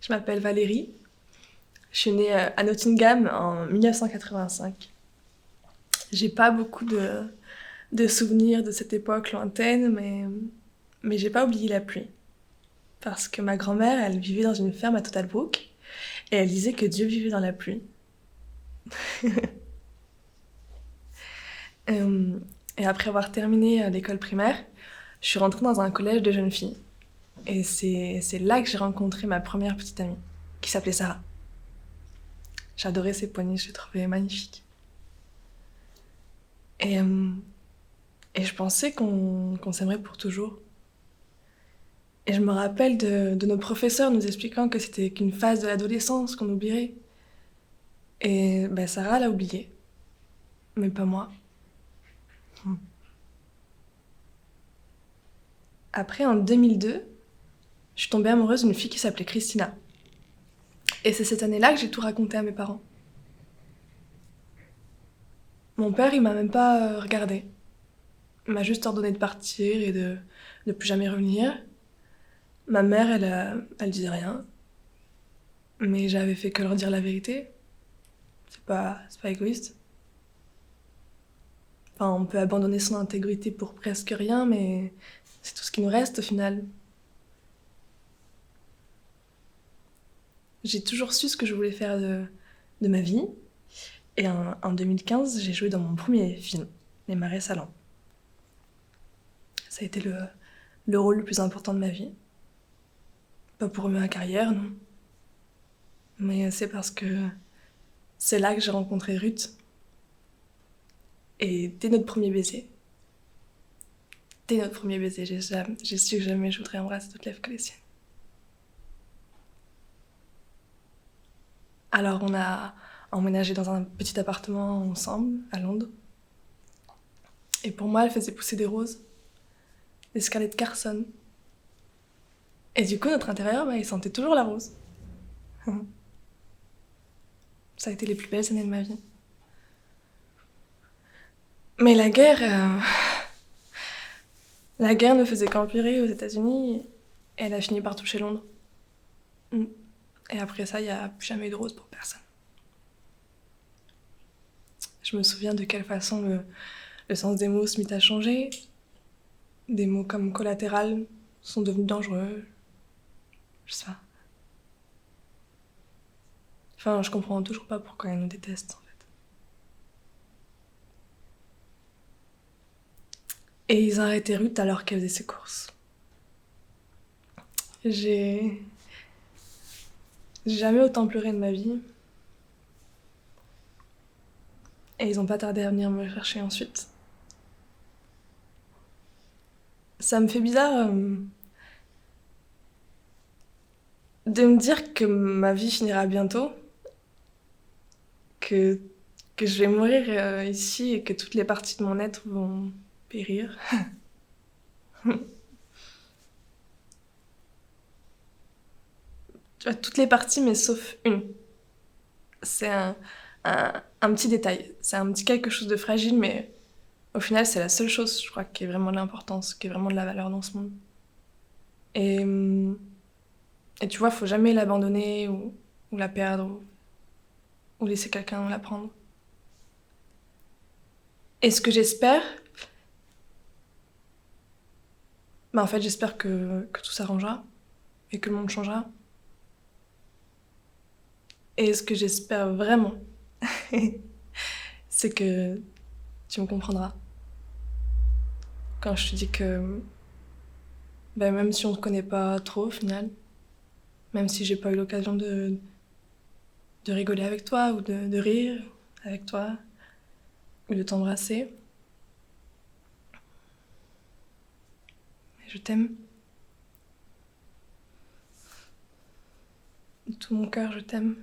Je m'appelle Valérie. Je suis née à Nottingham en 1985. J'ai pas beaucoup de souvenirs de cette époque lointaine, mais j'ai pas oublié la pluie. Parce que ma grand-mère, elle vivait dans une ferme à Totalbrook et elle disait que Dieu vivait dans la pluie. Euh, et après avoir terminé l'école primaire, je suis rentrée dans un collège de jeunes filles. Et c'est là que j'ai rencontré ma première petite amie, qui s'appelait Sarah. J'adorais ses poignées, je les trouvais magnifiques. Et, euh, et je pensais qu'on s'aimerait pour toujours. Et je me rappelle de nos professeurs nous expliquant que c'était qu'une phase de l'adolescence qu'on oublierait. Et ben, Sarah l'a oublié, mais pas moi. Après, en 2002, je suis tombée amoureuse d'une fille qui s'appelait Christina. Et c'est cette année-là que j'ai tout raconté à mes parents. Mon père, il m'a même pas regardé. Il m'a juste ordonné de partir et de plus jamais revenir. Ma mère, elle disait rien. Mais j'avais fait que leur dire la vérité. C'est pas égoïste. Enfin, on peut abandonner son intégrité pour presque rien, mais c'est tout ce qui nous reste au final. J'ai toujours su ce que je voulais faire de ma vie. Et en 2015, j'ai joué dans mon premier film, Les Marais Salants. Ça a été le rôle le plus important de ma vie. Pas pour ma carrière, non. Mais c'est parce que c'est là que j'ai rencontré Ruth. Et dès notre premier baiser, j'ai su que jamais je voudrais embrasser d'autres lèvres que les siennes. Alors on a emménagé dans un petit appartement ensemble, à Londres. Et pour moi, elle faisait pousser des roses, des Scarlett Carson. Et du coup, notre intérieur, bah, il sentait toujours la rose. Ça a été les plus belles années de ma vie. Mais la guerre ne faisait qu'empirer aux États-Unis et elle a fini par toucher Londres. Mm. Et après ça, il n'y a plus jamais eu de rose pour personne. Je me souviens de quelle façon le sens des mots se mit à changer. Des mots comme collatéral sont devenus dangereux. Je sais pas. Enfin, je comprends toujours pas pourquoi elle nous déteste, en fait. Et ils ont arrêté Ruth alors qu'elle faisait ses courses. J'ai jamais autant pleuré de ma vie. Et ils ont pas tardé à venir me chercher ensuite. Ça me fait bizarre de me dire que ma vie finira bientôt, que, que je vais mourir ici et que toutes les parties de mon être vont périr. Tu vois, toutes les parties, mais sauf une. C'est un petit détail, c'est un petit quelque chose de fragile, mais au final, c'est la seule chose, je crois, qui est vraiment de l'importance, qui est vraiment de la valeur dans ce monde. Et, et tu vois, faut jamais l'abandonner ou la perdre ou laisser quelqu'un la prendre. Et ce que j'espère, bah en fait, j'espère que tout s'arrangera et que le monde changera. Et ce que j'espère vraiment, c'est que tu me comprendras quand je te dis que bah, même si on ne se connaît pas trop au final, même si j'ai pas eu l'occasion de rigoler avec toi ou de rire avec toi ou de t'embrasser, je t'aime. De tout mon cœur, je t'aime.